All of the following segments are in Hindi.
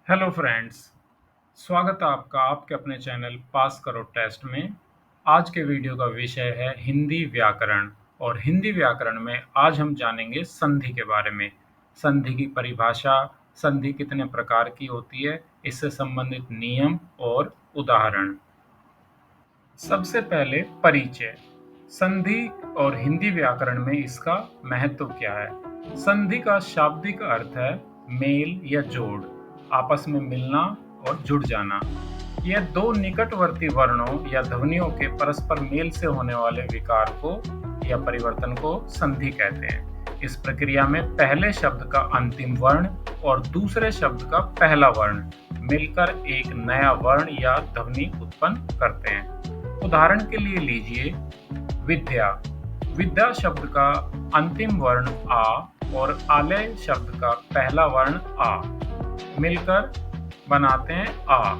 हेलो फ्रेंड्स, स्वागत है आपका आपके अपने चैनल पास करो टेस्ट में। आज के वीडियो का विषय है हिंदी व्याकरण। और हिंदी व्याकरण में आज हम जानेंगे संधि के बारे में। संधि की परिभाषा, संधि कितने प्रकार की होती है, इससे संबंधित नियम और उदाहरण। सबसे पहले परिचय। संधि और हिंदी व्याकरण में इसका महत्व क्या है। संधि का शाब्दिक अर्थ है मेल या जोड़, आपस में मिलना और जुड़ जाना। यह दो निकटवर्ती वर्णों या ध्वनियों के परस्पर मेल से होने वाले विकार को या परिवर्तन को संधि कहते हैं। इस प्रक्रिया में पहले शब्द का अंतिम वर्ण और दूसरे शब्द का पहला वर्ण मिलकर एक नया वर्ण या ध्वनि उत्पन्न करते हैं। उदाहरण के लिए लीजिए विद्या। विद्या शब्द का अंतिम वर्ण आ और आलय शब्द का पहला वर्ण आ मिलकर बनाते हैं आ,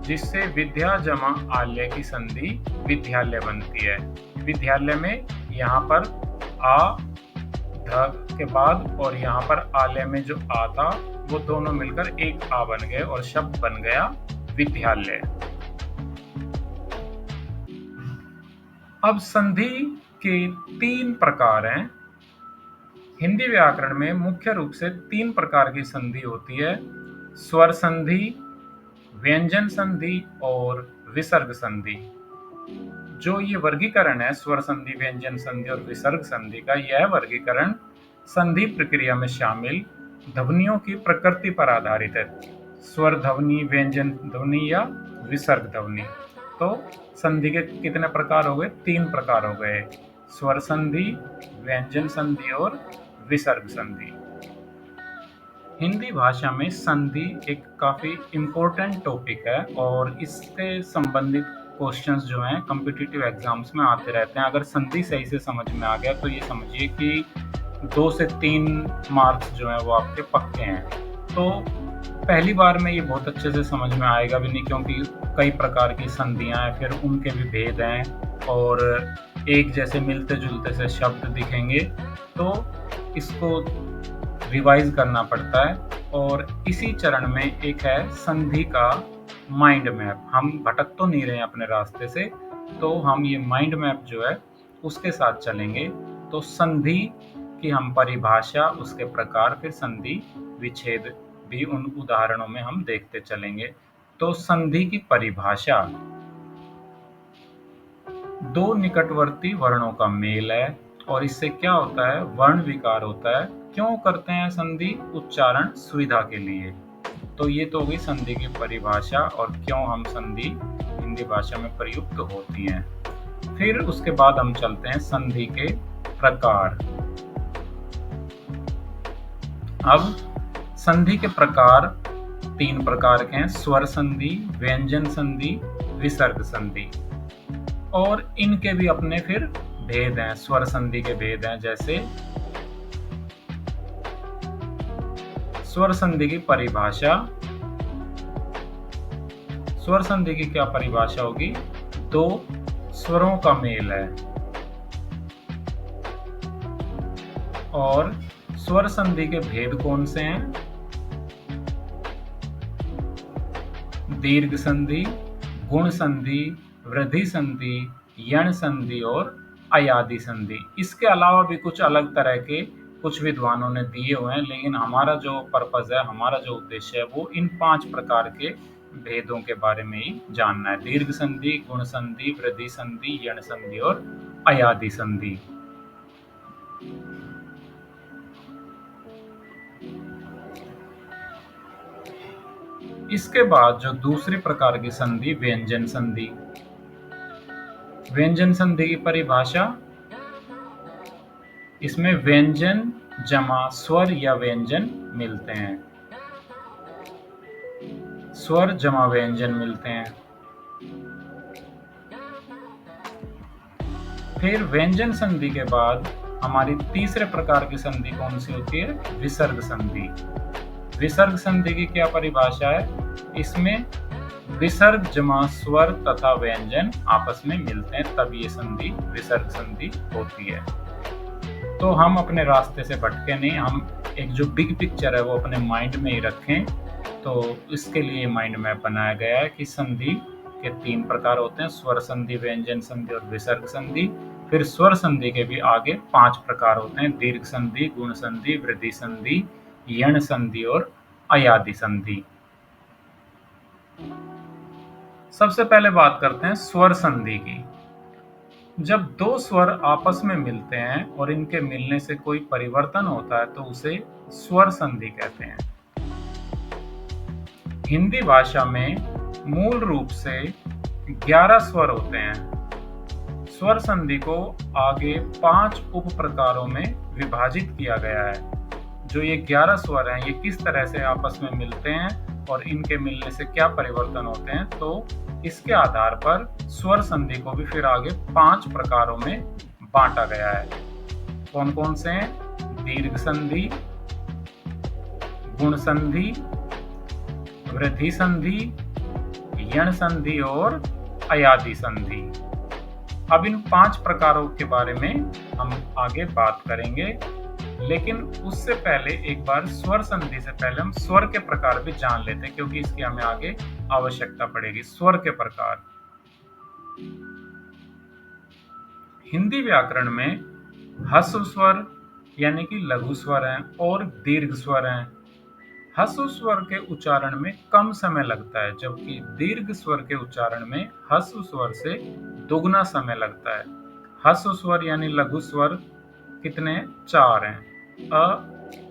जिससे विद्या जमा आलय की संधि विद्यालय बनती है। विद्यालय में यहाँ पर आ ध के बाद और यहाँ पर आलय में जो आ था वो दोनों मिलकर एक आ बन गए और शब्द बन गया विद्यालय। अब संधि के 3 प्रकार हैं। हिंदी व्याकरण में मुख्य रूप से 3 प्रकार की संधि होती है: स्वर संधि, व्यंजन संधि और विसर्ग संधि। जो ये वर्गीकरण है स्वर संधि, व्यंजन संधि और विसर्ग संधि का, यह वर्गीकरण संधि प्रक्रिया में शामिल ध्वनियों की प्रकृति पर आधारित है। स्वर ध्वनि, व्यंजन ध्वनि या विसर्ग ध्वनि। तो संधि के कितने प्रकार हो गए? 3 प्रकार हो गए: स्वर संधि, व्यंजन संधि और विसर्ग संधि। हिंदी भाषा में संधि एक काफी इम्पोर्टेंट टॉपिक है और इससे संबंधित क्वेश्चंस जो हैं कॉम्पिटिटिव एग्जाम्स में आते रहते हैं। अगर संधि सही से समझ में आ गया तो ये समझिए कि 2 से 3 मार्क्स जो हैं वो आपके पक्के हैं। तो पहली बार में ये बहुत अच्छे से समझ में आएगा भी नहीं, क्योंकि कई प्रकार की संधियां हैं, फिर उनके भी भेद हैं और एक जैसे मिलते जुलते से शब्द दिखेंगे, तो इसको रिवाइज करना पड़ता है। और इसी चरण में एक है संधि का माइंड मैप। हम भटक तो नहीं रहे हैं अपने रास्ते से, तो हम ये माइंड मैप जो है उसके साथ चलेंगे। तो संधि की हम परिभाषा, उसके प्रकार, फिर संधि विच्छेद भी उन उदाहरणों में हम देखते चलेंगे। तो संधि की परिभाषा: 2 निकटवर्ती वर्णों का मेल है और इससे क्या होता है? वर्ण विकार होता है। क्यों करते हैं संधि? उच्चारण सुविधा के लिए। तो ये तो होगी संधि की परिभाषा और क्यों हम संधि हिंदी भाषा में प्रयुक्त होती हैं। फिर उसके बाद हम चलते हैं संधि के प्रकार। अब संधि के प्रकार 3 प्रकार के हैं: स्वर संधि, व्यंजन संधि, विसर्ग संधि। और इनके भी अपने फिर भेद हैं। स्वर संधि के भेद हैं, जैसे स्वर संधि की परिभाषा। स्वर संधि की क्या परिभाषा होगी? 2 स्वरों का मेल है। और स्वर संधि के भेद कौन से हैं? दीर्घ संधि, गुण संधि, वृद्धि संधि, यण संधि और अयादि संधि। इसके अलावा भी कुछ अलग तरह के कुछ विद्वानों ने दिए हुए हैं, लेकिन हमारा जो पर्पस है, हमारा जो उद्देश्य है, वो इन 5 प्रकार के भेदों के बारे में ही जानना है: दीर्घ संधि, गुण संधि, वृद्धि संधि, यण संधि और अयादि संधि। इसके बाद जो दूसरी प्रकार की संधि, व्यंजन संधि। व्यंजन संधि की परिभाषा: इसमें व्यंजन जमा स्वर या व्यंजन मिलते हैं। स्वर जमा व्यंजन मिलते हैं। फिर व्यंजन संधि के बाद हमारी तीसरे प्रकार की संधि कौन सी होती है? विसर्ग संधि। विसर्ग संधि की क्या परिभाषा है? इसमें विसर्ग जमा स्वर तथा व्यंजन आपस में मिलते हैं, तब ये संधि विसर्ग संधि होती है। तो हम अपने रास्ते से भटके नहीं, हम एक जो बिग पिक्चर है वो अपने माइंड में ही रखें तो इसके लिए माइंड मैप बनाया गया है कि संधि के 3 प्रकार होते हैं, स्वर संधि, व्यंजन संधि और विसर्ग संधि। फिर स्वर संधि के भी आगे 5 प्रकार होते हैं, दीर्घ संधि, गुण संधि, वृद्धि संधि, यण संधि और अयादि संधि। सबसे पहले बात करते हैं स्वर संधि की। जब दो स्वर आपस में मिलते हैं और इनके मिलने से कोई परिवर्तन होता है तो उसे स्वर संधि कहते हैं। हिंदी भाषा में मूल रूप से 11 स्वर होते हैं। स्वर संधि को आगे 5 उप प्रकारों में विभाजित किया गया है। जो ये 11 स्वर हैं, ये किस तरह से आपस में मिलते हैं और इनके मिलने से क्या परिवर्तन होते हैं, तो इसके आधार पर स्वर संधि को भी फिर आगे 5 प्रकारों में बांटा गया है। कौन कौन से हैं? दीर्घ संधि, गुण संधि, वृद्धि संधि, यण संधि और अयादि संधि। अब इन 5 प्रकारों के बारे में हम आगे बात करेंगे, लेकिन उससे पहले एक बार स्वर संधि से पहले हम स्वर के प्रकार भी जान लेते हैं, क्योंकि इसकी हमें आगे आवश्यकता पड़ेगी। स्वर के प्रकार हिंदी व्याकरण में ह्रस्व स्वर यानी कि लघु स्वर हैं और दीर्घ स्वर हैं। ह्रस्व स्वर के उच्चारण में कम समय लगता है, जबकि दीर्घ स्वर के उच्चारण में ह्रस्व स्वर से दोगुना समय लगता है। ह्रस्व स्वर यानी लघु स्वर कितने? 4 हैं, अ,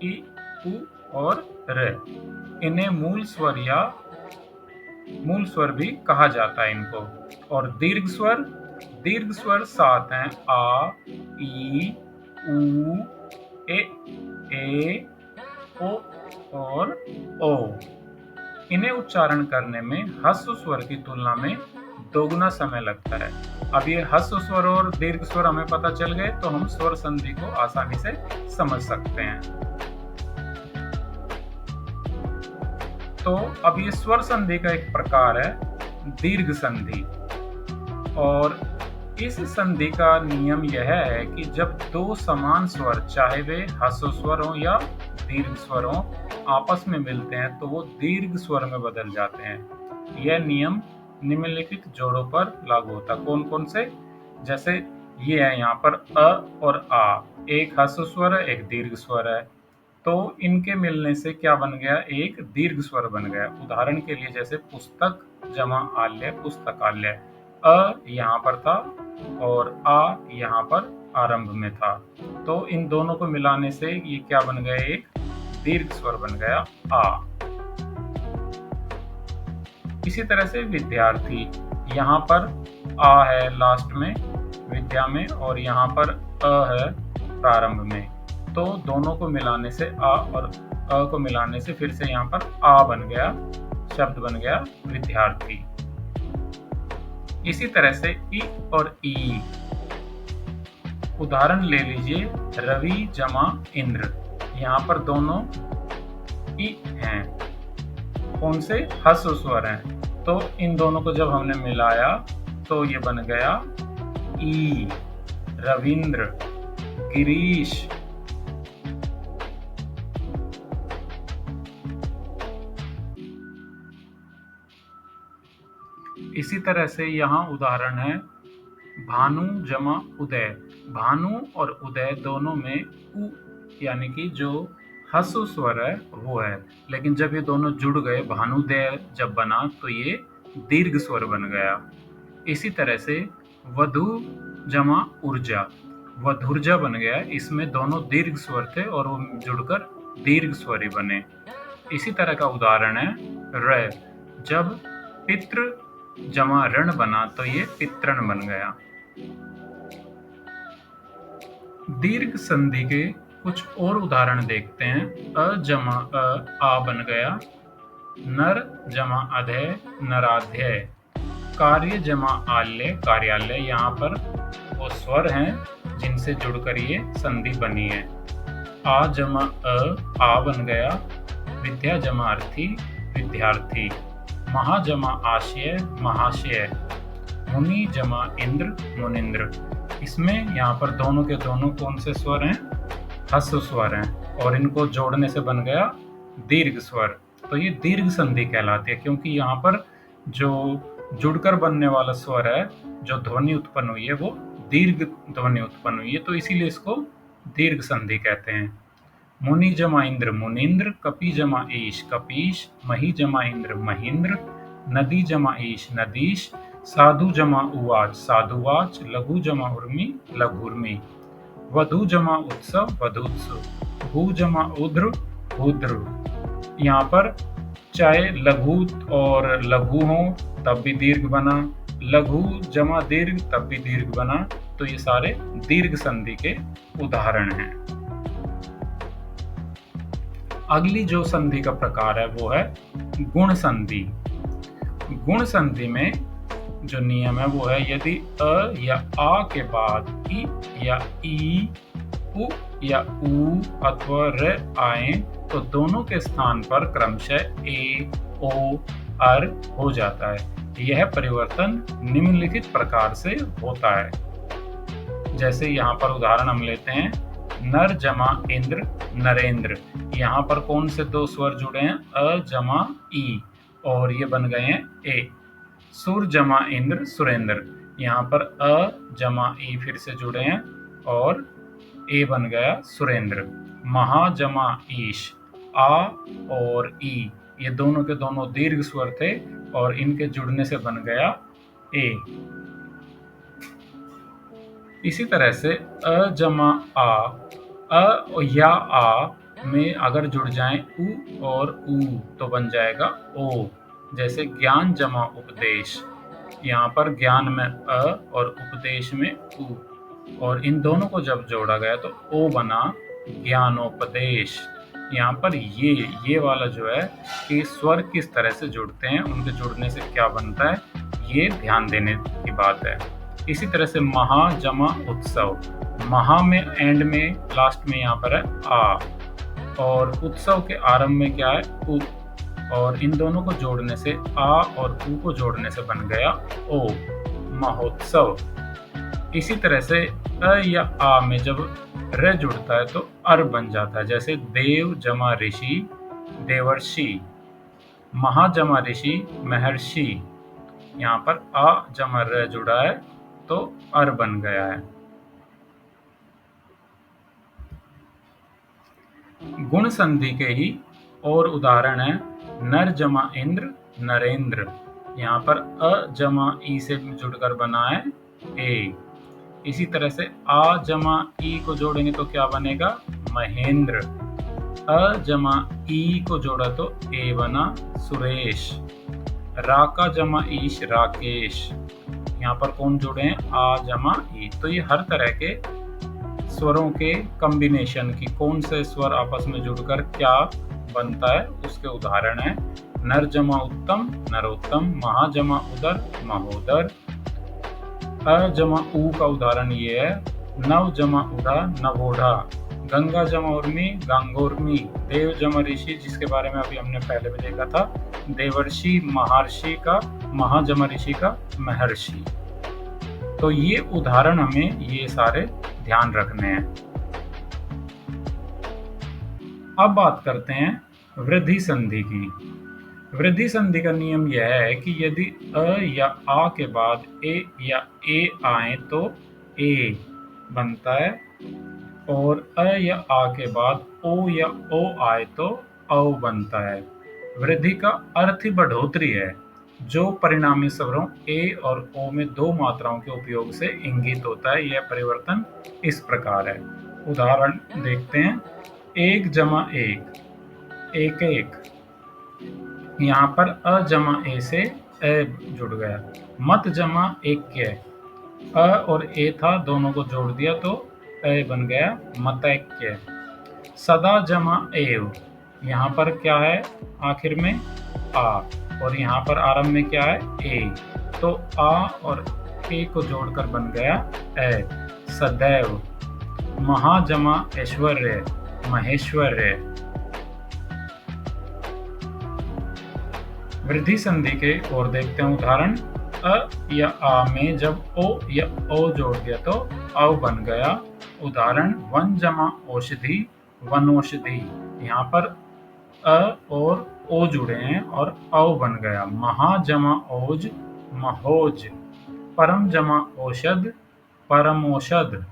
इ, उ और र। इन्हें मूल स्वर भी कहा जाता है इनको। और दीर्घ स्वर 7 हैं, आ, ई, उ, ए, ओ और ओ। इन्हें उच्चारण करने में ह्रस्व स्वर की तुलना में दोगुना समय लगता है। अब ये ह्रस्व स्वर और दीर्घ स्वर हमें पता चल गए तो हम स्वर संधि को आसानी से समझ सकते हैं। तो अब ये स्वर संधि का एक प्रकार है दीर्घ संधि, और इस संधि का नियम यह है कि जब दो समान स्वर, चाहे वे ह्रस्व स्वर हो या दीर्घ स्वर हो, आपस में मिलते हैं तो वो दीर्घ स्वर में बदल जाते हैं। यह नियम निम्नलिखित जोड़ों पर लागू होता है। कौन कौन से? जैसे ये है यहाँ पर अ और आ, एक ह्रस्व स्वर है, एक दीर्घ स्वर है, तो इनके मिलने से क्या बन गया? एक दीर्घ स्वर बन गया। उदाहरण के लिए जैसे पुस्तक जमा आल्य, पुस्तकालय। अ यहाँ पर था और आ यहाँ पर आरंभ में था, तो इन दोनों को मिलाने से ये क्या बन गया? एक दीर्घ स्वर बन गया, आ। इसी तरह से विद्यार्थी, यहाँ पर आ है लास्ट में विद्या में और यहाँ पर अ है प्रारंभ में, तो दोनों को मिलाने से आ और अ को मिलाने से फिर से यहाँ पर आ बन गया, शब्द बन गया विद्यार्थी। इसी तरह से इ और ई। उदाहरण ले लीजिए, रवि जमा इंद्र। यहाँ पर दोनों इ हैं, कौन से? ह्रस्व स्वर हैं, तो इन दोनों को जब हमने मिलाया तो ये बन गया ई, रविंद्र, गिरीश। इसी तरह से यहाँ उदाहरण है भानु जमा उदय। भानु और उदय दोनों में उ यानी कि जो ह्रस्व स्वर है वो है, लेकिन जब ये दोनों जुड़ गए, भानुदय जब बना तो ये दीर्घ स्वर बन गया। इसी तरह से वधु जमा ऊर्जा, वधुर्जा बन गया। इसमें दोनों दीर्घ स्वर थे और वो जुड़कर दीर्घ स्वर ही बने। इसी तरह का उदाहरण है र। जब पितृ जमा ऋण बना तो ये पितृण बन गया। दीर्घ संधि के कुछ और उदाहरण देखते हैं। अ जमा आ बन गया, नर जमा अधय, नराध्यय। कार्य जमा आल्य, कार्यालय। यहाँ पर वो स्वर हैं जिनसे जुड़कर ये संधि बनी है। आ जमा आ बन गया, विद्या जमा अर्थी, विद्यार्थी। महा जमा आशय, महाशय। मुनि जमा इंद्र, मुनिंद्र। इसमें यहाँ पर दोनों के दोनों कौन से स्वर हैं? ह्रस्व स्वर हैं और इनको जोड़ने से बन गया दीर्घ स्वर। तो ये दीर्घ संधि कहलाती है, क्योंकि यहाँ पर जो जुड़कर बनने वाला स्वर है, जो ध्वनि उत्पन्न हुई है, वो दीर्घ ध्वनि उत्पन्न हुई है, तो इसीलिए इसको दीर्घ संधि कहते हैं। मुनि जमा इंद्र मुनिंद्र, कपि जमा ईश कपीश, मही जमा इंद्र महींद्र, नदी जमा ईश नदीश, साधु जमा उवाच साधुवाच, लघु जमा उर्मी लघुर्मी, वधु जमा उत्सव वधुत्सव, भू जमा उध्र उध्र। यहाँ पर चाहे लघु और लघु हो तब भी दीर्घ बना, लघु जमा दीर्घ तब भी दीर्घ बना, तो ये सारे दीर्घ संधि के उदाहरण हैं। अगली जो संधि का प्रकार है वो है गुण संधि। गुण संधि में जो नियम है वो है, यदि अ या आ के बाद इ या ई, उ या ऊ अथवा र आए तो दोनों के स्थान पर क्रमशः ए, ओ, अर हो जाता है। यह परिवर्तन निम्नलिखित प्रकार से होता है। जैसे यहाँ पर उदाहरण हम लेते हैं, नर जमा इंद्र नरेंद्र। यहाँ पर कौन से दो स्वर जुड़े हैं? अ जमा ई, और ये बन गए हैं ए। सुर जमा इंद्र सुरेंद्र। यहाँ पर अ जमा ई फिर से जुड़े हैं और ए बन गया सुरेंद्र। महा जमा ईश, आ और ई ये दोनों के दोनों दीर्घ स्वर थे और इनके जुड़ने से बन गया ए। इसी तरह से अ जमा आ, अ या आ में अगर जुड़ जाएं उ और ऊ तो बन जाएगा ओ। जैसे ज्ञान जमा उपदेश, यहाँ पर ज्ञान में अ और उपदेश में उ, और इन दोनों को जब जोड़ा गया तो ओ बना ज्ञानोपदेश। यहाँ पर ये वाला जो है कि स्वर किस तरह से जुड़ते हैं, उनके जुड़ने से क्या बनता है, ये ध्यान देने की बात है। इसी तरह से महा जमा उत्सव, महा में एंड में लास्ट में यहाँ पर है आ, और उत्सव के आरंभ में क्या है उ, और इन दोनों को जोड़ने से आ और उ को जोड़ने से बन गया ओ, महोत्सव। इसी तरह से अ या आ में जब र जुड़ता है तो अर बन जाता है। जैसे देव जमा ऋषि देवर्षि, महा जमा ऋषि महर्षि। यहाँ पर आ जमा र जुड़ा है तो अर बन गया है। गुण संधि के ही और उदाहरण है, नर जमा इंद्र नरेंद्र। यहाँ पर अ जमा ई से जुड़कर बना है ए। इसी तरह से आ जमा ई को जोड़ेंगे तो क्या बनेगा महेंद्र। अ जमा ई को जोड़ा तो ए बना सुरेश। राका जमा ईश राकेश। यहाँ पर कौन जुड़े हैं आ जमा ई। तो ये हर तरह के स्वरों के कॉम्बिनेशन की कौन से स्वर आपस में जुड़कर क्या बनता है उसके उदाहरण है। नर जमा उत्तम नरोत्तम, महा जमा उदर महोदर। अ जमा ऊ का उदाहरण ये है, नव जमा उड़ा नवोढ़ा, गंगा जमा उर्मी गंगोर्मी, देव जमा ऋषि जिसके बारे में अभी हमने पहले भी देखा था, देवर्षि महर्षि का, महा जमा ऋषि का महर्षि। तो ये उदाहरण हमें ये सारे ध्यान रखने हैं। अब बात करते हैं वृद्धि संधि की। वृद्धि संधि का नियम यह है कि यदि अ या आ के बाद ए या ए आए तो ए बनता है, और अ या आ के बाद ओ या ओ आए तो औ बनता है। वृद्धि का अर्थ ही बढ़ोतरी है, जो परिणामी स्वरों ए और ओ में दो मात्राओं के उपयोग से इंगित होता है। यह परिवर्तन इस प्रकार है। उदाहरण देखते हैं, एक जमा एक एक एक। यहाँ पर अ जमा ए से ए जुड़ गया। मत जमा एक अ और ए था, दोनों को जोड़ दिया तो ए बन गया मतैक्य। सदा जमा एव, यहाँ पर क्या है आखिर में आ, और यहाँ पर आरंभ में क्या है ए, तो आ और ए को जोड़कर बन गया ए सदैव। महा जमा ऐश्वर्य महेश्वर्य। वृद्धि संधि के और देखते हैं उदाहरण, अ या आ में जब ओ या ओ जोड़ दिया तो औ बन गया। उदाहरण, वन जमा औषधि वनौषधि। यहाँ पर अ और ओ जुड़े हैं और औ बन गया। महा जमा ओज, महोज। परम जमा औषध, परमौषध।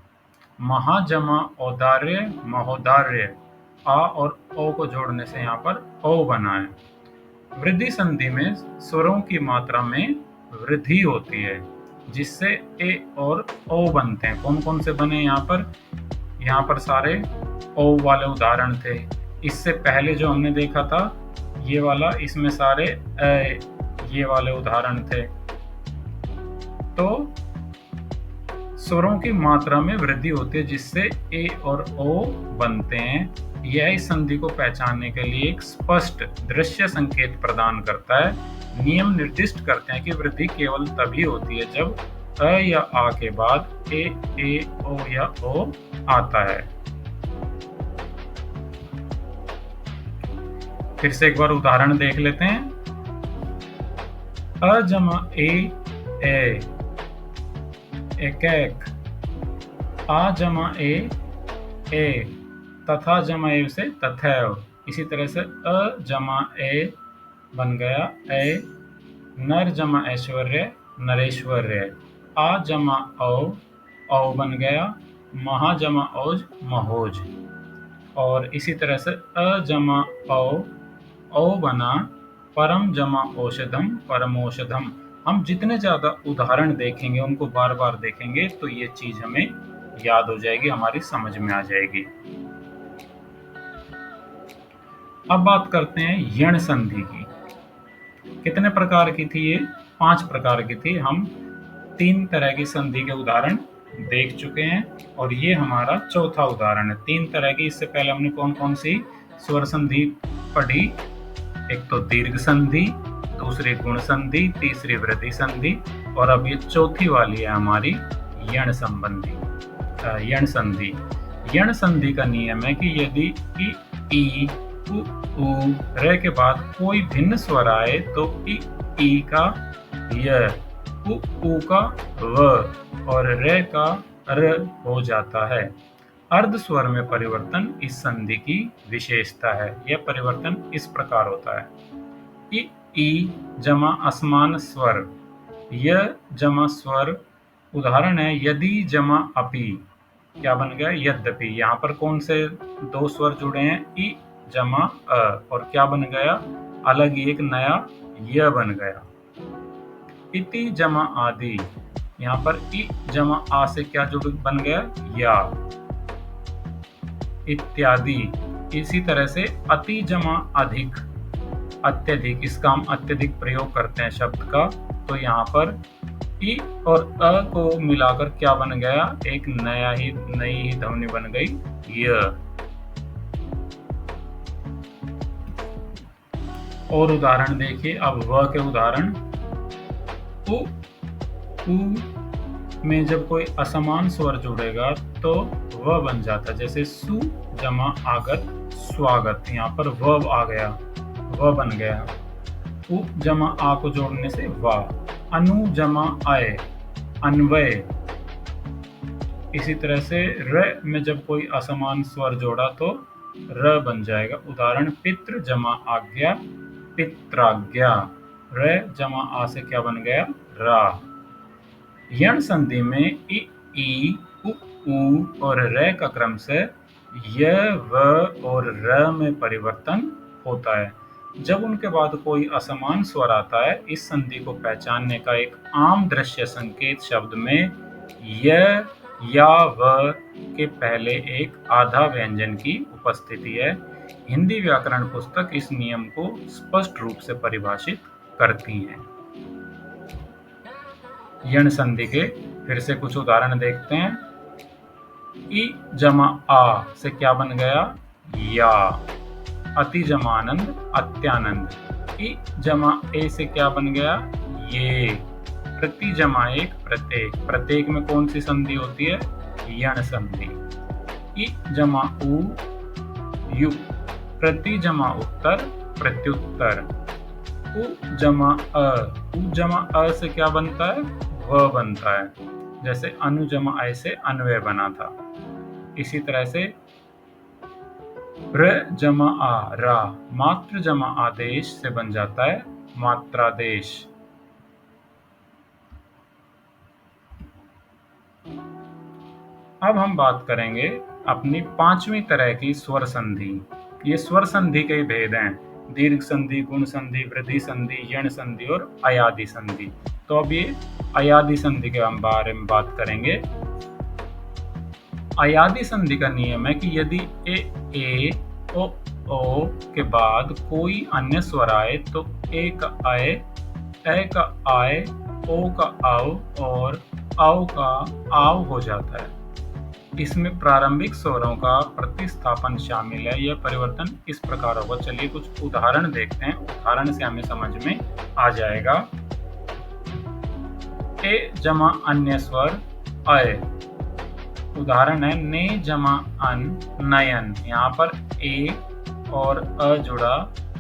महा जमा औदार्य, महोदार्य। आ और ओ को जोड़ने से यहाँ पर ओ बना है। वृद्धि संधि में स्वरों की मात्रा में वृद्धि होती है, जिससे ए और ओ बनते हैं। कौन कौन से बने यहाँ पर? यहाँ पर सारे ओ वाले उदाहरण थे। इससे पहले जो हमने देखा था ये वाला, इसमें सारे ये वाले उदाहरण थे। तो स्वरों की मात्रा में वृद्धि होती है, जिससे ए और ओ बनते हैं। यह इस संधि को पहचानने के लिए एक स्पष्ट दृश्य संकेत प्रदान करता है। नियम निर्दिष्ट करते हैं कि वृद्धि केवल तभी होती है जब अ या आ के बाद ए, ओ या ओ आता है। फिर से एक बार उदाहरण देख लेते हैं। अ जमा ए, एक। आ जमा ए, तथा जमा ए से तथैव। इसी तरह से अ जमा ए बन गया ए। नर जमा ऐश्वर्य, नरेश्वर्य। आ जमा औ बन गया महा जमा औज, महोज। और इसी तरह से अ जमा औ बना परम जमा औषधम, परमौषधम। हम जितने ज़्यादा उदाहरण देखेंगे, उनको बार बार देखेंगे, तो ये चीज़ हमें याद हो जाएगी, हमारी समझ में आ जाएगी। अब बात करते हैं यण संधि की। कितने प्रकार की थी ये? 5 प्रकार की थी। हम 3 तरह की संधि के उदाहरण देख चुके हैं और ये हमारा चौथा उदाहरण है। 3 तरह की, इससे पहले हमने कौन कौन सी स्वर संधि पढ़ी? एक तो दीर्घ संधि, दूसरी गुण संधि, तीसरी वृद्धि संधि, और अब ये चौथी वाली है हमारी यण संधि। यण संधि का नियम है कि यदि ई, उ, र के बाद कोई भिन्न स्वर आए तो ई का य, उ का व और र का र हो जाता है। अर्ध स्वर में परिवर्तन इस संधि की विशेषता है। यह परिवर्तन इस प्रकार होता है। ई जमा असमान स्वर, य जमा स्वर। उदाहरण है यदि जमा अपि। क्या बन गया? यद्यपि। यहाँ पर कौन से 2 स्वर जुड़े हैं? ई जमा अ, और क्या बन गया? अलग ही एक नया य बन गया। इति जमा आदि। यहाँ पर ई जमा आ से क्या बन गया? या। इत्यादि। इसी तरह से अति जमा अधिक, अत्यधिक। इसका हम अत्यधिक प्रयोग करते हैं शब्द का। तो यहाँ पर ई और अ को मिलाकर क्या बन गया? एक नई ही ध्वनि बन गई, य। और उदाहरण देखिए अब व के उदाहरण। उ में जब कोई असमान स्वर जुड़ेगा तो व बन जाता है। जैसे सु जमा आगत, स्वागत। यहाँ पर व आ गया, व बन गया। उ जमा आ को जोड़ने से वा। अनु जमा आय, अन्वय। इसी तरह से र में जब कोई असमान स्वर जोड़ा तो र बन जाएगा। उदाहरण पितृ जमा आज्ञा, पित्राज्ञा। र जमा आ से क्या बन गया? रा। यण संधि में ई, उ और र का क्रम से य, व और र में परिवर्तन होता है। जब उनके बाद कोई असमान स्वर आता है, इस संधि को पहचानने का एक आम दृश्य संकेत शब्द में य या व के पहले एक आधा व्यंजन की उपस्थिति है। हिंदी व्याकरण पुस्तक इस नियम को स्पष्ट रूप से परिभाषित करती हैं। यण संधि के फिर से कुछ उदाहरण देखते हैं। ई जमा आ से क्या बन गया? या। अति जमा आनंद, अत्यानंद। ई जमा ए से क्या बन गया? ये। प्रति जमा एक, प्रत्येक। प्रत्येक में कौन सी संधि होती है? यण संधि। ई जमा उ, यु। प्रति जमा उत्तर, प्रत्युत्तर। उ जमा अ, उ जमा अ से क्या बनता है? व बनता है। जैसे अनु जमा अय से अन्वय बना था। इसी तरह से र जमा आ रा मात्र जमा आदेश से बन जाता है मात्रादेश। अब हम बात करेंगे अपनी पांचवी तरह की स्वर संधि। ये स्वर संधि के भेद हैं: दीर्घ संधि, गुण संधि, वृद्धि संधि, यण संधि और अयादि संधि। तो अब ये अयादि संधि के बारे में बात करेंगे। अयादि संधि का नियम है कि यदि ए ओ के बाद कोई अन्य स्वर आए तो ए का आए, ए का आए, ओ का आओ और आओ का आव हो जाता है। इसमें प्रारंभिक स्वरों का प्रतिस्थापन शामिल है। यह परिवर्तन इस प्रकार होगा। चलिए कुछ उदाहरण देखते हैं, उदाहरण से हमें समझ में आ जाएगा। ए जमा अन्य स्वर अय। उदाहरण है ने जमा अन नयन। यहाँ पर ए और अ जुड़ा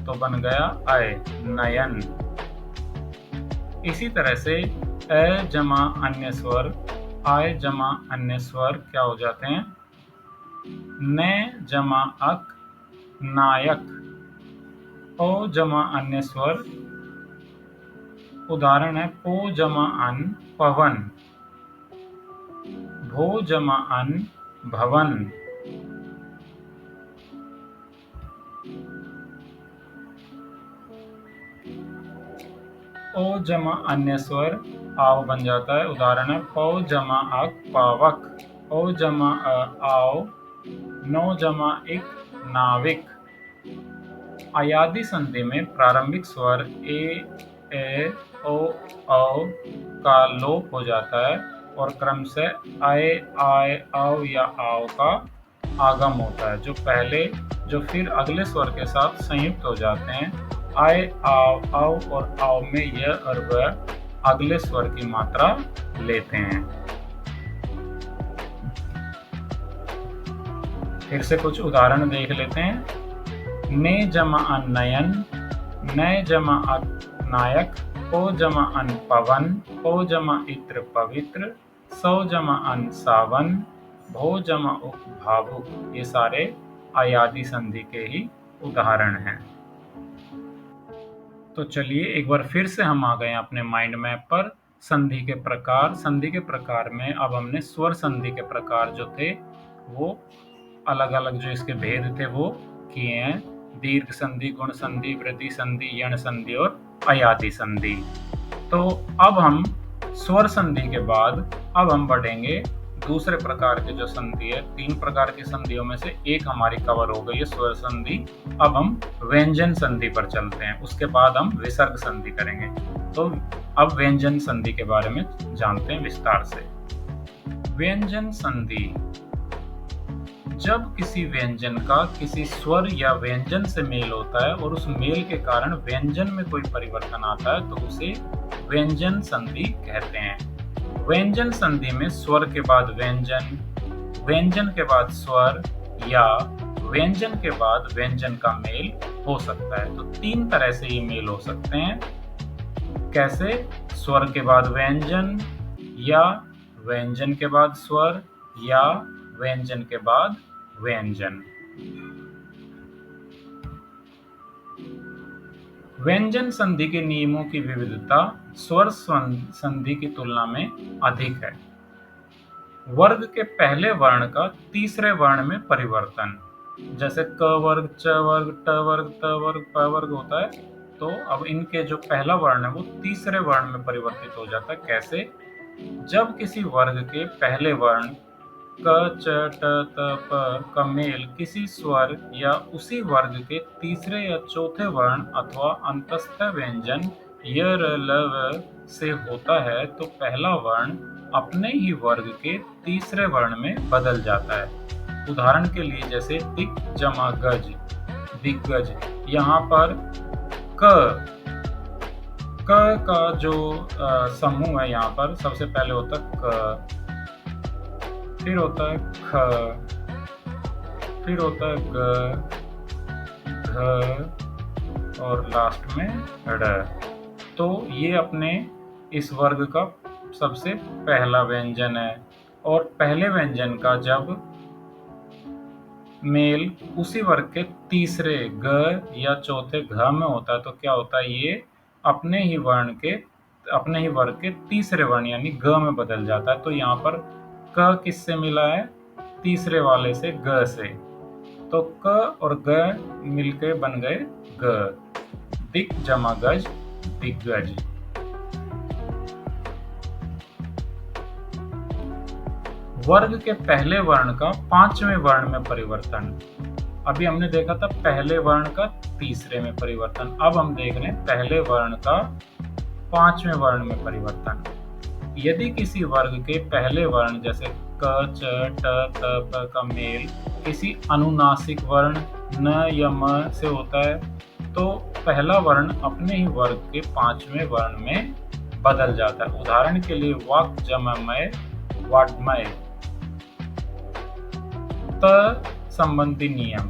तो बन गया अय नयन। इसी तरह से अ जमा अन्य स्वर आय जमा अन्य स्वर क्या हो जाते हैं? ने जमा अक नायक। ओ जमा अन्य स्वर, उदाहरण है पो जमा अन पवन, भो जमा अन भवन। ओ जमा अन्य स्वर आव बन जाता है। उदाहरण है पौ जमा अक पावक, ओ जमा आओ, नौ जमा इक नाविक। अयादि संधि में प्रारंभिक स्वर ए ओ औ का लोप हो जाता है और क्रम से आए आय आओ या आओ का आगम होता है, जो फिर अगले स्वर के साथ संयुक्त हो जाते हैं। आए आओ आओ और आओ में यह और वह अगले स्वर की मात्रा लेते हैं। फिर से कुछ उदाहरण देख लेते हैं। ने जमा अन नयन, नय जमा अक नायक, ओ जमा अन पवन, ओ जमा इत्र पवित्र, सौ जमा अन सावन, भो जमा उक भावुक। ये सारे अयादि संधि के ही उदाहरण हैं। तो चलिए एक बार फिर से हम आ गए अपने माइंड मैप पर। संधि के प्रकार, संधि के प्रकार में अब हमने स्वर संधि के प्रकार जो थे वो अलग अलग, जो इसके भेद थे वो किए हैं: दीर्घ संधि, गुण संधि, वृद्धि संधि, यण संधि और अयादि संधि। तो अब हम स्वर संधि के बाद अब हम बढ़ेंगे दूसरे प्रकार के जो संधि है। तीन प्रकार की संधियों में से एक हमारी कवर हो गई है स्वर संधि। अब हम व्यंजन संधि पर चलते हैं, उसके बाद हम विसर्ग संधि करेंगे। तो अब व्यंजन संधि के बारे में जानते हैं विस्तार से। व्यंजन संधि: जब किसी व्यंजन का किसी स्वर या व्यंजन से मेल होता है और उस मेल के कारण व्यंजन में कोई परिवर्तन आता है तो उसे व्यंजन संधि कहते हैं। व्यंजन संधि में स्वर के बाद व्यंजन, व्यंजन के बाद स्वर या व्यंजन के बाद व्यंजन का मेल हो सकता है। तो तीन तरह से ये मेल हो सकते हैं। कैसे? स्वर के बाद व्यंजन, या व्यंजन के बाद स्वर, या व्यंजन के बाद व्यंजन। व्यंजन संधि के नियमों की विविधता स्वर संधि की तुलना में अधिक है। वर्ग के पहले वर्ण का तीसरे वर्ण में परिवर्तन, जैसे क वर्ग, च वर्ग, ट वर्ग, त वर्ग, प वर्ग होता है, तो अब इनके जो पहला वर्ण है वो तीसरे वर्ण में परिवर्तित हो जाता है। कैसे? जब किसी वर्ग के पहले वर्ण क, च, ट, त, प का मेल किसी स्वर या उसी वर्ग के तीसरे या चौथे वर्ण अथवा अंतस्थ व्यंजन य, र, ल, व से होता है तो पहला वर्ण अपने ही वर्ग के तीसरे वर्ण में बदल जाता है। उदाहरण के लिए जैसे दिक जमा गज, दिग्गज। यहाँ पर क का जो समूह है, यहाँ पर सबसे पहले होता है क, फिर होता है ख, फिर होता है ग, घ और लास्ट में ड़। तो ये अपने इस वर्ग का सबसे पहला व्यंजन है। और पहले व्यंजन का जब मेल उसी वर्ग के तीसरे ग या चौथे घ में होता है तो क्या होता है, ये अपने ही वर्ग के तीसरे वर्ण यानी ग में बदल जाता है। तो यहाँ पर क किससे मिला है, तीसरे वाले से, ग से। तो क और ग मिलके बन गए ग। दिक जमा गज, दिग्गज। वर्ग के पहले वर्ण का पांचवें वर्ण में परिवर्तन। अभी हमने देखा था पहले वर्ण का तीसरे में परिवर्तन, अब हम देख रहे हैं पहले वर्ण का पांचवें वर्ण में परिवर्तन। यदि किसी वर्ग के पहले वर्ण जैसे क, च, ट, त, प का मेल किसी अनुनासिक वर्ण न या म से होता है तो पहला वर्ण अपने ही वर्ग के पांचवें वर्ण में बदल जाता है। उदाहरण के लिए वाक जमा मय, वाड्मय। त संबंधी नियम।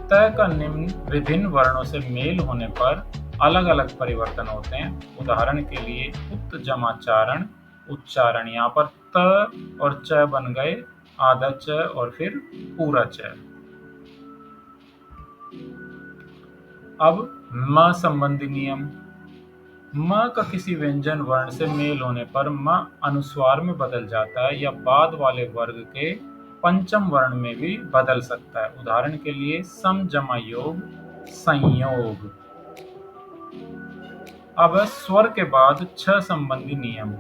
त का निम्न विभिन्न वर्णों से मेल होने पर अलग अलग परिवर्तन होते हैं। उदाहरण के लिए उत जमा चारण, उच्चारण। यहाँ पर त और च बन गए आधा च और फिर पूरा च। अब म संबंधी नियम। म का किसी व्यंजन वर्ण से मेल होने पर म अनुस्वार में बदल जाता है या बाद वाले वर्ग के पंचम वर्ण में भी बदल सकता है। उदाहरण के लिए सम जमा योग, संयोग। अब स्वर के बाद छ संबंधी नियम।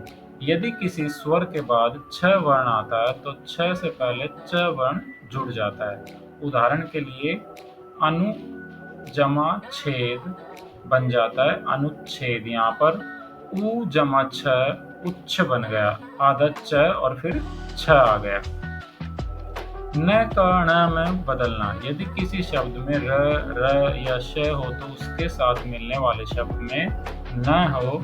यदि किसी स्वर के बाद छ वर्ण आता है तो छ से पहले च वर्ण जुड़ जाता है। उदाहरण के लिए अनु जमा छेद बन जाता है अनुच्छेद। यहाँ पर उ जमा छ, उच्छ बन गया, आधा च और फिर छ आ गया। न का ण में बदलना। यदि किसी शब्द में र, र या श हो तो उसके साथ मिलने वाले शब्द में न हो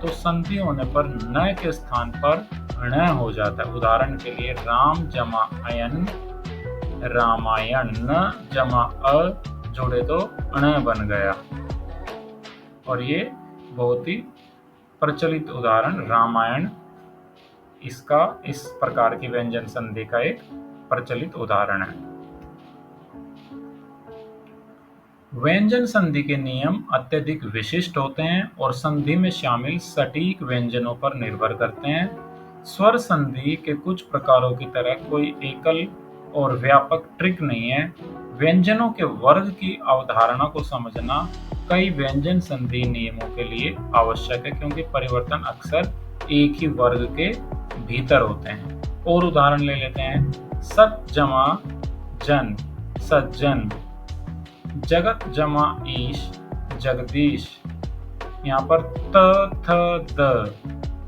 तो संधि होने पर न के स्थान पर ण हो जाता है। उदाहरण के लिए राम जमा अयन, रामायण। न जमा अ जोड़े तो ण बन गया। और ये बहुत ही प्रचलित उदाहरण रामायण इसका इस प्रकार की व्यंजन संधि का एक प्रचलित उदाहरण है। व्यंजन संधि के नियम अत्यधिक विशिष्ट होते हैं और संधि में शामिल सटीक व्यंजनों पर निर्भर करते हैं। स्वर संधि के कुछ प्रकारों की तरह कोई एकल और व्यापक ट्रिक नहीं है। व्यंजनों के वर्ग की अवधारणा को समझना कई व्यंजन संधि नियमों के लिए आवश्यक है क्योंकि परिवर्तन अक्सर एक ही वर्ग के भीतर होते हैं। और उदाहरण ले लेते हैं। सत जमा जन, सज्जन। जगत जमा ईश, जगदीश। यहाँ पर त, थ, द।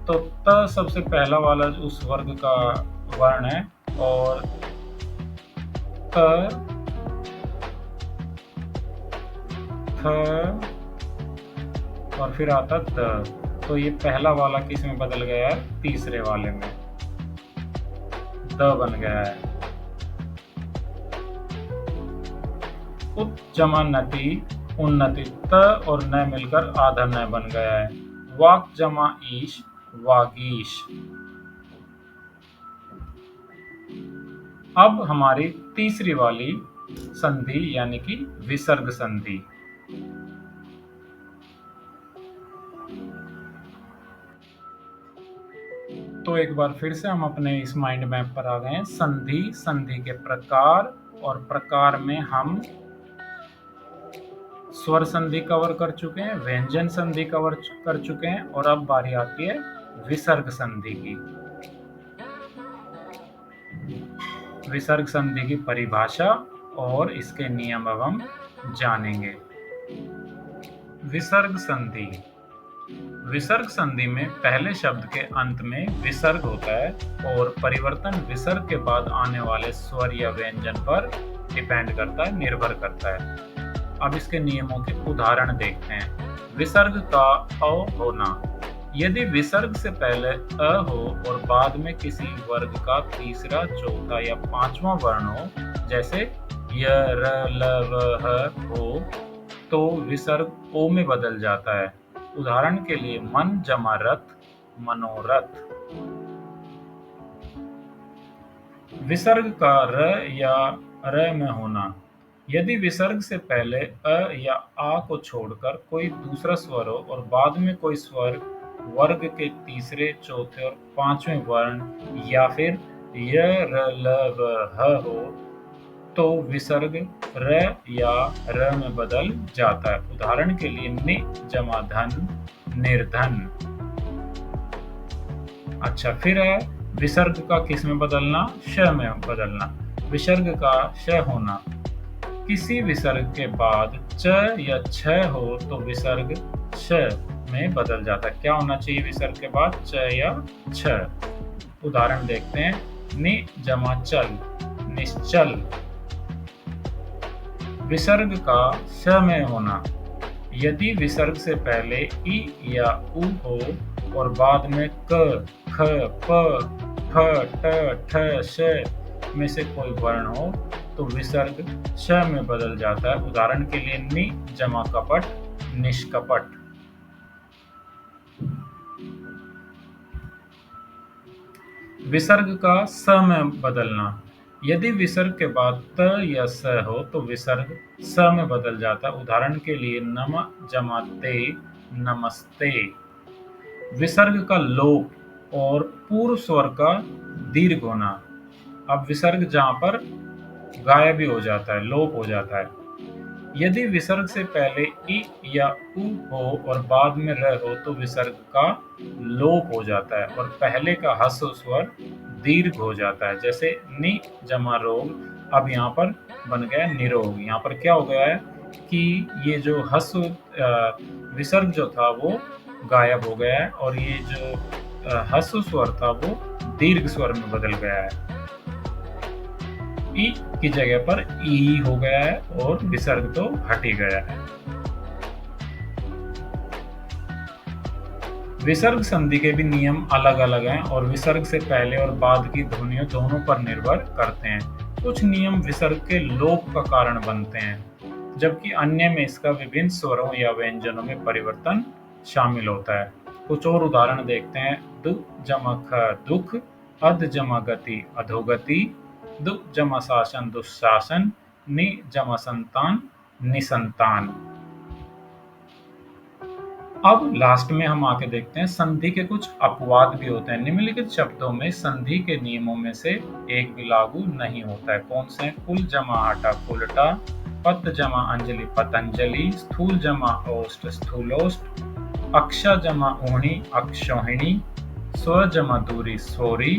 तो त सबसे पहला वाला उस वर्ग का वर्ण है और त, थ और फिर आता द। तो ये पहला वाला किस में बदल गया है, तीसरे वाले में, द बन गया है। उत जमा नति, उन्नति। त और न मिलकर आधा न बन गया है। वाक जमा ईश, वागीश। अब हमारी तीसरी वाली संधि यानी कि विसर्ग संधि। तो एक बार फिर से हम अपने इस माइंड मैप पर आ गए हैं। संधि, संधि के प्रकार, और प्रकार में हम स्वर संधि कवर कर चुके हैं, व्यंजन संधि कवर कर चुके हैं और अब बारी आती है विसर्ग संधि की। विसर्ग संधि की परिभाषा और इसके नियम अब हम जानेंगे। विसर्ग संधि। विसर्ग संधि में पहले शब्द के अंत में विसर्ग होता है और परिवर्तन विसर्ग के बाद आने वाले स्वर या व्यंजन पर डिपेंड करता है, निर्भर करता है। अब इसके नियमों के उदाहरण देखते हैं। विसर्ग का अ होना। यदि विसर्ग से पहले अ हो और बाद में किसी वर्ग का तीसरा, चौथा या पांचवा वर्ण हो, जैसे य, र, ल, व, ह हो, तो विसर्ग ओ में बदल जाता है। उदाहरण के लिए मन जमा रथ, मनोरथ। विसर्ग का र या र में होना। यदि विसर्ग से पहले अ या आ को छोड़कर कोई दूसरा स्वर हो और बाद में कोई स्वर वर्ग के तीसरे, चौथे और पांचवें वर्ण या फिर य, र, ल, व, ह हो तो विसर्ग र या र में बदल जाता है। उदाहरण के लिए नि जमा धन, निर्धन। अच्छा, फिर है विसर्ग का किस में बदलना? श में बदलना। विसर्ग का श होना। किसी विसर्ग के बाद च या छ हो तो विसर्ग श में बदल जाता है। क्या होना चाहिए विसर्ग के बाद? च या छ। उदाहरण देखते हैं। नि जमा चल, निश्चल। विसर्ग का श में होना। यदि विसर्ग से पहले इ या उ हो और बाद में क, ख, प, फ, ट, ठ, श में से कोई वर्ण हो तो विसर्ग श में बदल जाता है। उदाहरण के लिए नि जमा कपट, निष्कपट। विसर्ग का स में बदलना। यदि विसर्ग के बाद त या स हो तो विसर्ग स में बदल जाता है। उदाहरण के लिए नम जमा ते, नमस्ते। विसर्ग का लोप और पूर्व स्वर का दीर्घ होना। अब विसर्ग जहां पर गायब भी हो जाता है, लोप हो जाता है। यदि विसर्ग से पहले इ या उ हो और बाद में र हो तो विसर्ग का लोप हो जाता है और पहले का ह्रस्व स्वर दीर्घ हो जाता है। जैसे नि जमा रोग, अब यहाँ पर बन गया निरोग। यहाँ पर क्या हो गया है कि ये जो ह्रस्व विसर्ग जो था वो गायब हो गया है और ये जो ह्रस्व स्वर था वो दीर्घ स्वर में बदल गया है। ई की जगह पर ई हो गया है और विसर्ग तो हट ही गया है। विसर्ग संधि के भी नियम अलग अलग हैं और विसर्ग से पहले और बाद की ध्वनियों दोनों पर निर्भर करते हैं। कुछ नियम विसर्ग के लोप का कारण बनते हैं, जबकि अन्य में इसका विभिन्न स्वरों या व्यंजनों में परिवर्तन शामिल होता है। कुछ और उदाहरण देखते हैं। दु जमा ख दुख, अध जमा गति अधोगति, दु जमा शासन दुशासन, नि जमा संतान निसंतान। अब लास्ट में हम आके देखते हैं संधि के कुछ अपवाद भी होते हैं। निम्नलिखित शब्दों में संधि के नियमों में से एक भी लागू नहीं होता है। कौन से? कुल जमा आटा कुलटा, पत जमा अंजलि पतंजलि, स्थूल जमा ओष्ठ स्थूलोष्ठ, अक्षा जमा ऊणी अक्षौहिणी, स्व जमा दूरी सोरी,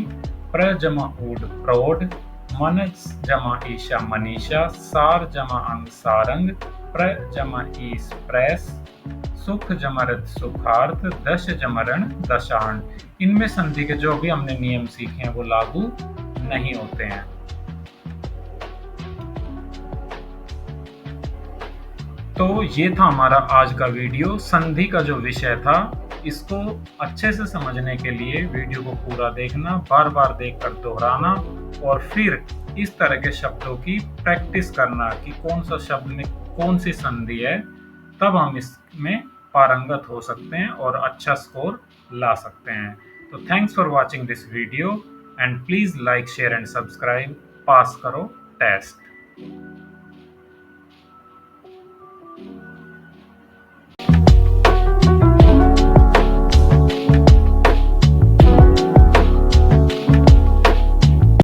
प्र जमा ऊड प्रौढ़, मन जमा ईशा मनीषा, सार जमा अंग सारंग, प्र जमा ईस प्रेस, सुख जमरत सुखार्थ, दश जमरण दशार्ण। इनमें संधि के जो भी हमने नियम सीखे हैं वो लागू नहीं होते हैं। तो ये था हमारा आज का वीडियो। संधि का जो विषय था इसको अच्छे से समझने के लिए वीडियो को पूरा देखना, बार बार देखकर दोहराना और फिर इस तरह के शब्दों की प्रैक्टिस करना कि कौन सा शब्द में कौन सी संधि है, तब हम इसमें पारंगत हो सकते हैं और अच्छा स्कोर ला सकते हैं। तो thanks for watching this video and please like share and subscribe. Pass करो टेस्ट।